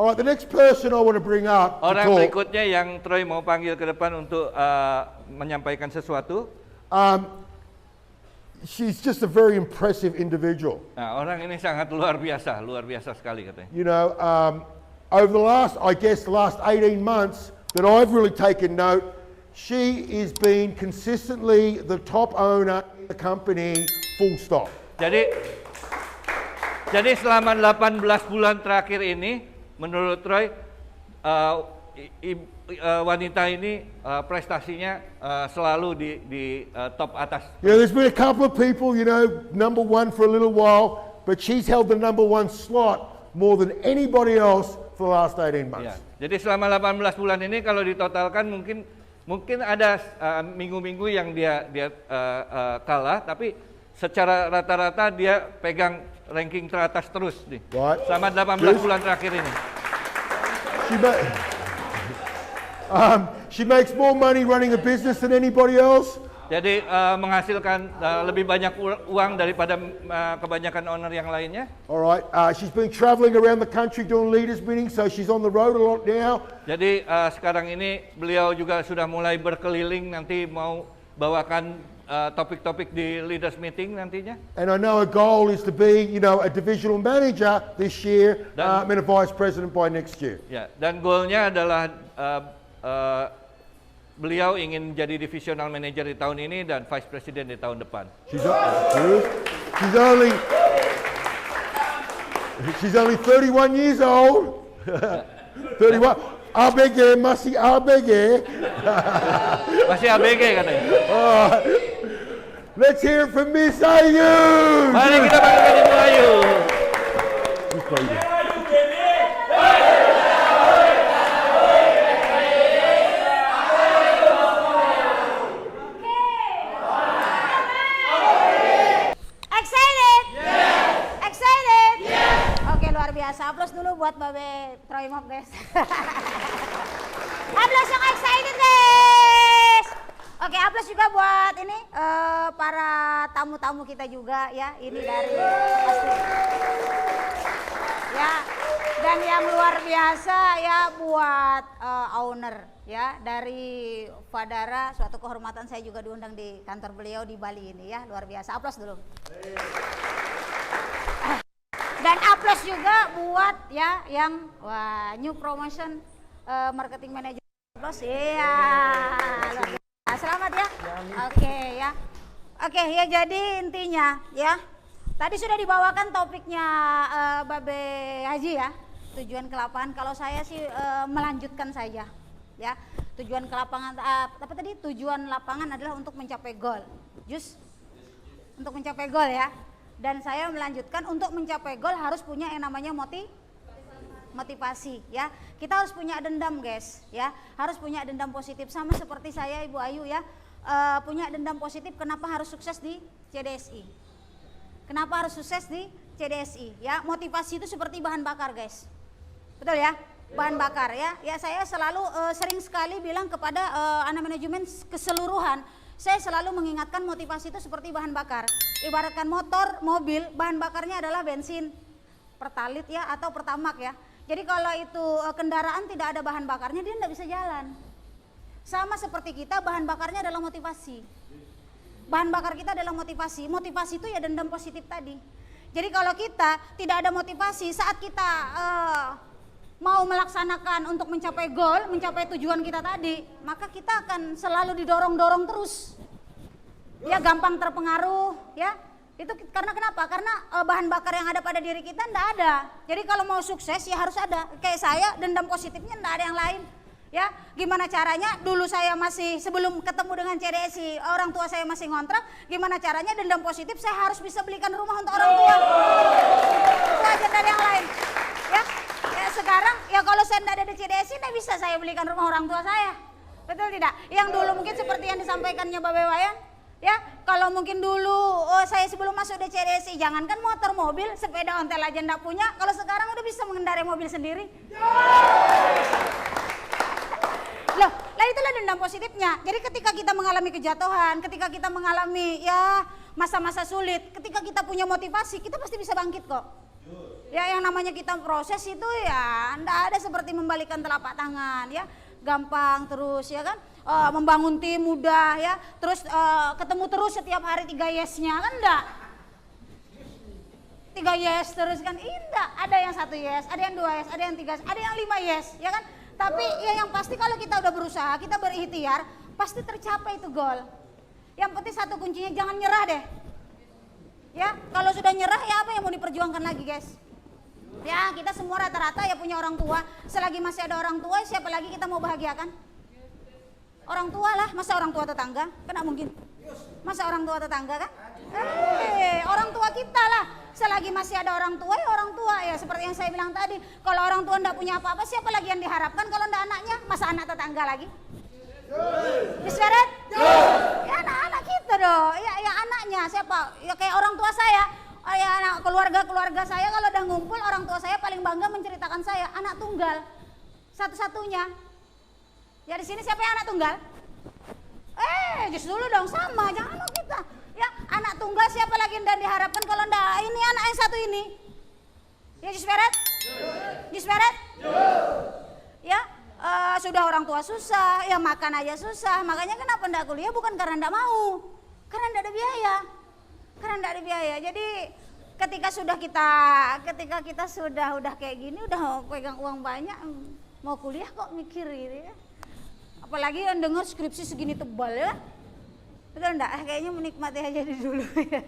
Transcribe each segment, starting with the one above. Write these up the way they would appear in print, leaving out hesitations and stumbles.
All right, the next person I want to bring up to Orang talk, berikutnya yang Troy mau panggil ke depan untuk menyampaikan sesuatu. she's just a very impressive individual. Nah, orang ini sangat luar biasa sekali katanya. You know, over the last 18 months that I've really taken note, she is being consistently the top owner in the company, full stop. Jadi selama 18 bulan terakhir ini, menurut Troy, wanita ini prestasinya selalu di top atas. Yeah, there's been a couple of people, you know, number one for a little while, but she's held the number one slot more than anybody else for the last 18 months. Ya, jadi selama 18 bulan ini kalau ditotalkan mungkin ada minggu-minggu yang dia kalah, tapi secara rata-rata dia pegang ranking teratas terus nih. Right. Selama 18 bulan terakhir ini. She makes more money running a business than anybody else. Jadi menghasilkan lebih banyak uang daripada kebanyakan owner yang lainnya. All right. She's been traveling around the country doing leaders meetings, so she's on the road a lot now. Jadi sekarang ini beliau juga sudah mulai berkeliling, nanti mau bawakan topik-topik di leaders meeting nantinya. And I know her goal is to be, you know, a divisional manager this year and a vice president by next year. Ya, dan goalnya adalah beliau ingin jadi divisional manager di tahun ini dan vice president di tahun depan. She's only 31 years old. 31. ABG, masih ABG. Masih ABG katanya. Let's hear it from Miss Ayu. Mari kita panggilkan Ibu Ayu. Aplaus dulu buat Babe Troy Mop, guys. Aplaus yang excited, guys. Oke, aplaus juga buat ini para tamu-tamu kita juga ya. Ini dari ya, dan yang luar biasa ya buat owner ya dari Fadara. Suatu kehormatan saya juga diundang di kantor beliau di Bali ini ya, luar biasa. Aplaus dulu. Dan aplaus juga buat ya yang new promotion marketing manager. Aplaus ya. Selamat ya. Oke ya. Oke ya, jadi intinya ya. Tadi sudah dibawakan topiknya Babe Haji ya. Tujuan ke lapangan. Kalau saya sih melanjutkan saja ya. Tujuan ke lapangan apa tadi? Tujuan lapangan adalah untuk mencapai goal. Untuk mencapai goal ya. Dan saya melanjutkan, untuk mencapai goal harus punya yang namanya motivasi ya. Kita harus punya dendam, guys ya. Harus punya dendam positif, sama seperti saya Ibu Ayu ya. Punya dendam positif, kenapa harus sukses di CDSI? Kenapa harus sukses di CDSI ya? Motivasi itu seperti bahan bakar, guys. Betul ya? Bahan bakar ya. Ya, saya selalu sering sekali bilang kepada anak manajemen keseluruhan, saya selalu mengingatkan motivasi itu seperti bahan bakar. Ibaratkan motor, mobil, bahan bakarnya adalah bensin, pertalit ya, atau pertamak ya. Jadi kalau itu kendaraan tidak ada bahan bakarnya, dia tidak bisa jalan. Sama seperti kita, bahan bakarnya adalah motivasi. Bahan bakar kita adalah motivasi. Motivasi itu ya dendam positif tadi. Jadi kalau kita tidak ada motivasi saat kita mau melaksanakan untuk mencapai goal, mencapai tujuan kita tadi, maka kita akan selalu didorong-dorong terus. Ya, gampang terpengaruh ya. Itu karena kenapa? Karena bahan bakar yang ada pada diri kita enggak ada. Jadi kalau mau sukses ya harus ada. Kayak saya, dendam positifnya enggak ada yang lain. Ya, gimana caranya? Dulu saya masih sebelum ketemu dengan CDSI, orang tua saya masih ngontrak. Gimana caranya dendam positif saya harus bisa belikan rumah untuk orang tua. Itu aja, dari yang lain. Ya, ya sekarang ya kalau saya enggak ada di CDSI, enggak bisa saya belikan rumah orang tua saya. Betul tidak? Yang dulu mungkin seperti yang disampaikannya Babe Wayan. Ya, kalau mungkin dulu saya sebelum masuk di CDSI, jangankan motor, mobil, sepeda ontel aja enggak punya. Kalau sekarang udah bisa mengendarai mobil sendiri. Loh, lah itulah dendam positifnya. Jadi ketika kita mengalami kejatuhan, ketika kita mengalami ya masa-masa sulit, ketika kita punya motivasi, kita pasti bisa bangkit kok. Ya yang namanya kita proses itu ya enggak ada seperti membalikan telapak tangan ya. Gampang terus ya kan. Membangun tim mudah ya. Terus ketemu terus setiap hari 3 yes-nya kan enggak. 3 yes terus kan enggak. Ada yang 1 yes, ada yang 2 yes, ada yang 3 yes, ada yang 5 yes ya kan. Tapi ya yang pasti kalau kita udah berusaha, kita berikhtiar, pasti tercapai itu goal. Yang penting satu kuncinya jangan nyerah deh. Ya, kalau sudah nyerah ya apa yang mau diperjuangkan lagi, guys? Ya, kita semua rata-rata ya punya orang tua. Selagi masih ada orang tua, siapa lagi kita mau bahagiakan? Orang tua lah, masa orang tua tetangga? Kan nggak mungkin. Masa orang tua tetangga kan? Orang tua kita lah. Selagi masih ada orang tua ya orang tua ya. Seperti yang saya bilang tadi, kalau orang tua enggak punya apa-apa, siapa lagi yang diharapkan kalau enggak anaknya? Masa anak tetangga lagi? Diseret? Ya anak-anak kita dong. Ya anaknya siapa? Ya kayak orang tua saya. Ya anak keluarga saya kalau udah ngumpul, orang tua saya paling bangga menceritakan saya anak tunggal. Satu-satunya. Ya di sini siapa yang anak tunggal? Justru dulu dong sama, jangan mau kita. Ya anak tunggal siapa lagi yang diharapkan kalau ndak ini anak yang satu ini? Ya Jisberet? Ya sudah orang tua susah, ya makan aja susah. Makanya kenapa ndak kuliah bukan karena ndak mau, karena ndak ada biaya. Jadi ketika kita sudah udah kayak gini, udah pegang uang banyak, mau kuliah kok mikir gitu ya. Apalagi yang dengar skripsi segini tebal ya. Betul enggak? Kayaknya menikmati aja dulu ya.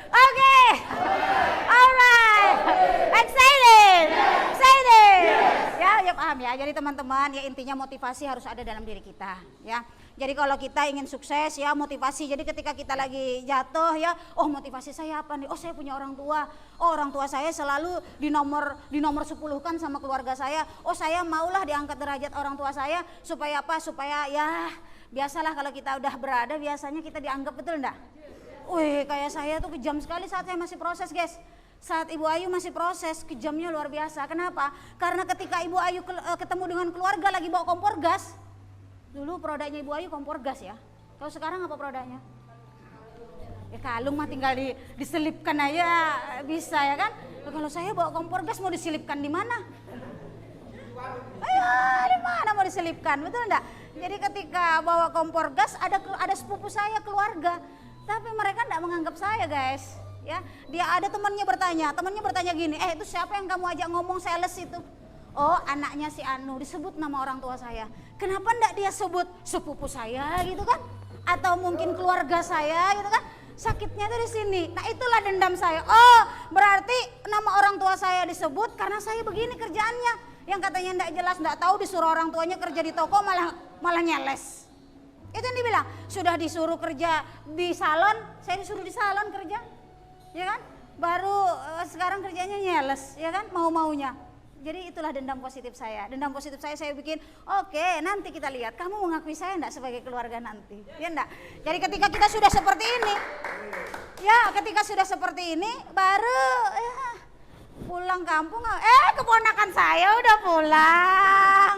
Oke. Alright. Excited. Ya paham ya. Jadi teman-teman ya intinya motivasi harus ada dalam diri kita ya. Jadi kalau kita ingin sukses ya motivasi. Jadi ketika kita lagi jatuh ya, oh motivasi saya apa nih? Oh saya punya orang tua. Oh orang tua saya selalu di nomor 10-kan sama keluarga saya. Oh saya maulah diangkat derajat orang tua saya supaya apa? Supaya ya biasalah kalau kita udah berada biasanya kita dianggap, betul enggak? Wih kayak saya tuh kejam sekali saat saya masih proses, guys. Saat Ibu Ayu masih proses, kejamnya luar biasa. Kenapa? Karena ketika Ibu Ayu ketemu dengan keluarga lagi bawa kompor gas. Dulu produknya Ibu Ayu kompor gas ya. Kalau sekarang apa produknya? Ya kalung mah tinggal diselipkan aja bisa ya kan. Kalau saya bawa kompor gas mau diselipkan di mana? Ayo di mana mau diselipkan, betul enggak? Jadi ketika bawa kompor gas ada sepupu saya keluarga, tapi mereka enggak menganggap saya, guys. Ya, dia ada temannya bertanya gini, itu siapa yang kamu ajak ngomong sales itu? Oh anaknya si Anu, disebut nama orang tua saya. Kenapa enggak dia sebut sepupu saya gitu kan? Atau mungkin keluarga saya gitu kan? Sakitnya tuh di sini. Nah itulah dendam saya. Oh berarti nama orang tua saya disebut karena saya begini kerjaannya. Yang katanya enggak jelas, enggak tahu, disuruh orang tuanya kerja di toko malah nyeles. Itu yang dibilang, sudah disuruh kerja di salon, saya disuruh di salon kerja. Ya kan? Baru sekarang kerjanya nyeles, ya kan? Mau-maunya. Jadi itulah dendam positif saya. Dendam positif saya bikin, oke, nanti kita lihat kamu mengakui saya enggak sebagai keluarga nanti. Ya enggak? Jadi ketika kita sudah seperti ini, baru pulang kampung, keponakan saya udah pulang.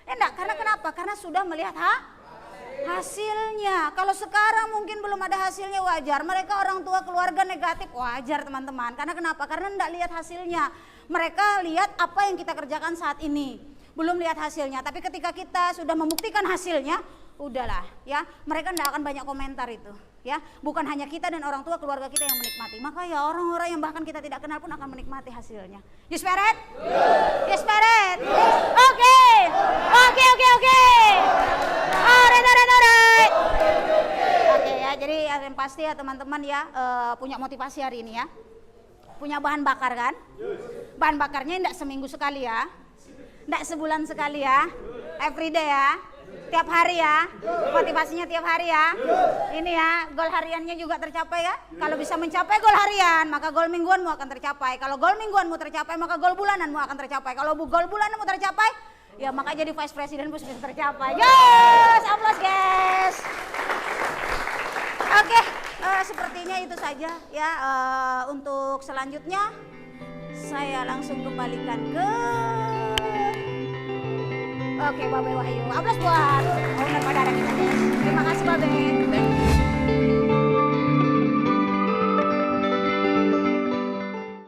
Enggak, karena kenapa? Karena sudah melihat hasilnya. Kalau sekarang mungkin belum ada hasilnya, wajar. Mereka orang tua keluarga negatif, wajar teman-teman. Karena kenapa? Karena enggak lihat hasilnya. Mereka lihat apa yang kita kerjakan saat ini, belum lihat hasilnya. Tapi ketika kita sudah membuktikan hasilnya, udahlah ya, mereka enggak akan banyak komentar itu ya. Bukan hanya kita dan orang tua keluarga kita yang menikmati, maka ya orang-orang yang bahkan kita tidak kenal pun akan menikmati hasilnya. You spirit? You spirit? Oke. Alright. Oke ya, jadi yang pasti ya teman-teman ya, punya motivasi hari ini ya. Punya bahan bakar kan? Bahan bakarnya enggak seminggu sekali ya, enggak sebulan sekali ya, everyday ya, tiap hari ya, motivasinya tiap hari ya. Ini ya, goal hariannya juga tercapai ya. Kalau bisa mencapai goal harian, maka goal mingguanmu akan tercapai. Kalau goal mingguanmu tercapai, maka goal bulananmu akan tercapai. Kalau goal bulananmu tercapai, ya maka jadi vice president bisa tercapai. Yes, aplaus guys. Oke, sepertinya itu saja ya. Untuk selanjutnya saya langsung kembalikan ke Babe Wahyu. Aplaus buat owner Madara kita guys. Terima kasih Babe.